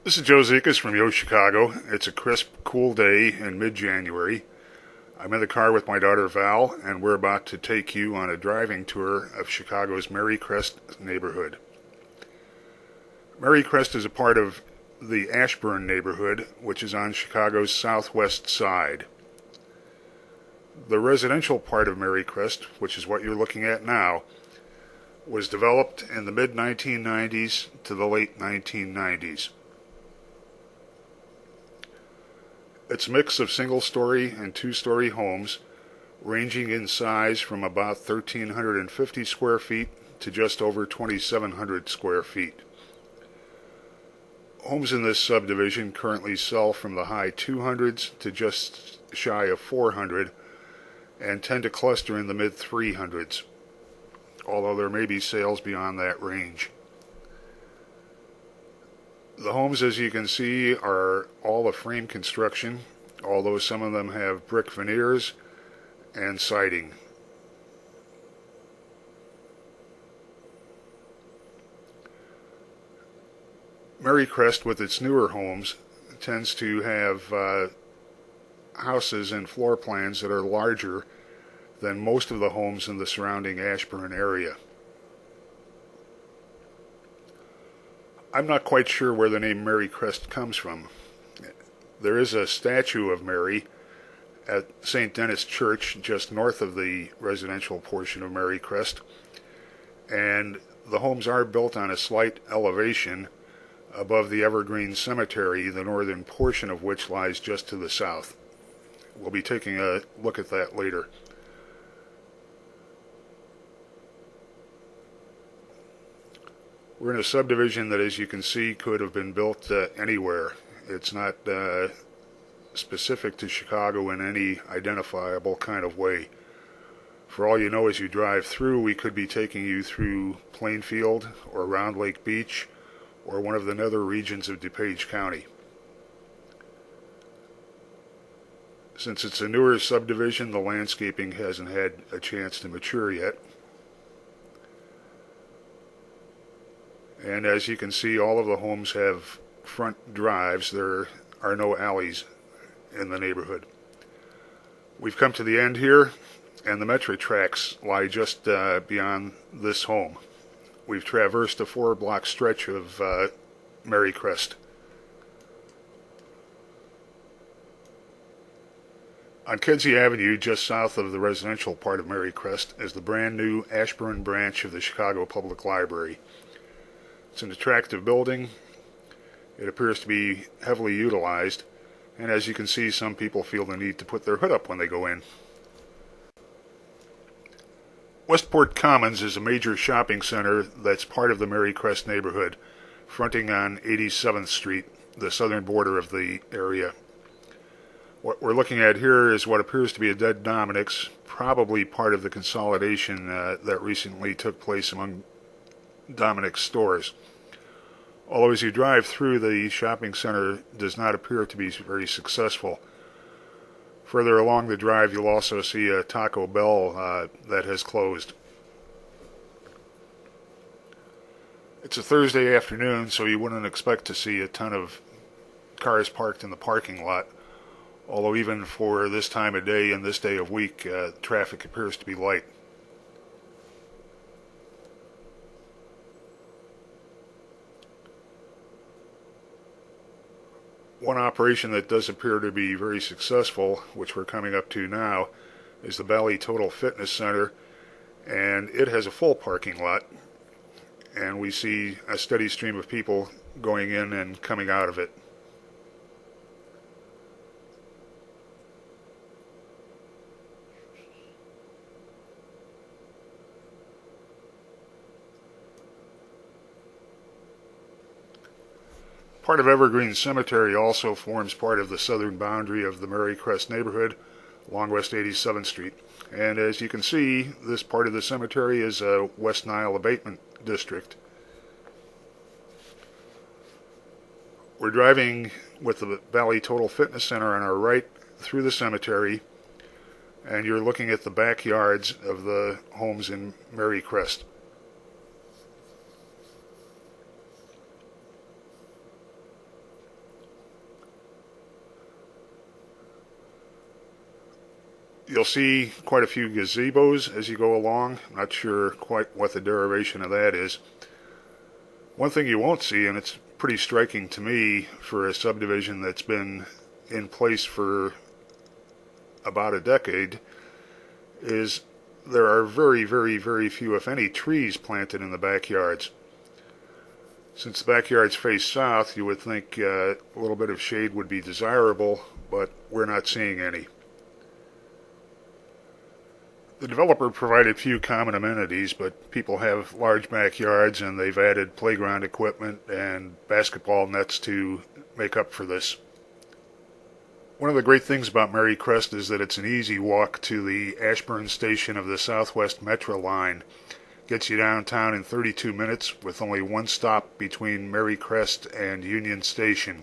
This is Joe Zekas from YoChicago. It's a crisp, cool day in mid-January. I'm in the car with my daughter Val, and we're about to take you on a driving tour of Chicago's Marycrest neighborhood. Marycrest is a part of the Ashburn neighborhood, which is on Chicago's southwest side. The residential part of Marycrest, which is what you're looking at now, was developed in the mid-1990s to the late 1990s. It's a mix of single-story and two-story homes, ranging in size from about 1,350 square feet to just over 2,700 square feet. Homes in this subdivision currently sell from the high 200s to just shy of 400 and tend to cluster in the mid 300s, although there may be sales beyond that range. The homes, as you can see, are all a frame construction, although some of them have brick veneers and siding. Marycrest, with its newer homes, tends to have houses and floor plans that are larger than most of the homes in the surrounding Ashburn area. I'm not quite sure where the name Marycrest comes from. There is a statue of Mary at St. Denis Church just north of the residential portion of Marycrest, and the homes are built on a slight elevation above the Evergreen Cemetery, the northern portion of which lies just to the south. We'll be taking a look at that later. We're in a subdivision that, as you can see, could have been built anywhere. It's not specific to Chicago in any identifiable kind of way. For all you know, as you drive through, we could be taking you through Plainfield or around Lake Beach or one of the nether regions of DuPage County. Since it's a newer subdivision, the landscaping hasn't had a chance to mature yet. And as you can see, all of the homes have front drives. There are no alleys in the neighborhood. We've come to the end here, and the metro tracks lie just beyond this home. We've traversed a 4-block stretch of Marycrest. On Kedzie Avenue, just south of the residential part of Marycrest, is the brand new Ashburn branch of the Chicago Public Library. It's an attractive building. It appears to be heavily utilized, and as you can see, some people feel the need to put their hood up when they go in. Westport Commons is a major shopping center that's part of the Marycrest neighborhood, fronting on 87th Street, the southern border of the area. What we're looking at here is what appears to be a dead Dominick's, probably part of the consolidation that recently took place among Dominick's stores. Although as you drive through, the shopping center does not appear to be very successful. Further along the drive, you'll also see a Taco Bell that has closed. It's a Thursday afternoon, so you wouldn't expect to see a ton of cars parked in the parking lot. Although even for this time of day and this day of week, traffic appears to be light. One operation that does appear to be very successful, which we're coming up to now, is the Valley Total Fitness Center, and it has a full parking lot, and we see a steady stream of people going in and coming out of it. Part of Evergreen Cemetery also forms part of the southern boundary of the Marycrest neighborhood along West 87th Street. And as you can see, this part of the cemetery is a West Nile abatement district. We're driving with the Valley Total Fitness Center on our right through the cemetery, and you're looking at the backyards of the homes in Marycrest. You'll see quite a few gazebos as you go along. Not sure quite what the derivation of that is. One thing you won't see, and it's pretty striking to me for a subdivision that's been in place for about a decade, is there are very, very, very few, if any, trees planted in the backyards. Since the backyards face south, you would think a little bit of shade would be desirable, but we're not seeing any. The developer provided few common amenities, but people have large backyards and they've added playground equipment and basketball nets to make up for this. One of the great things about Marycrest is that it's an easy walk to the Ashburn station of the Southwest Metro line. Gets you downtown in 32 minutes with only one stop between Marycrest and Union Station.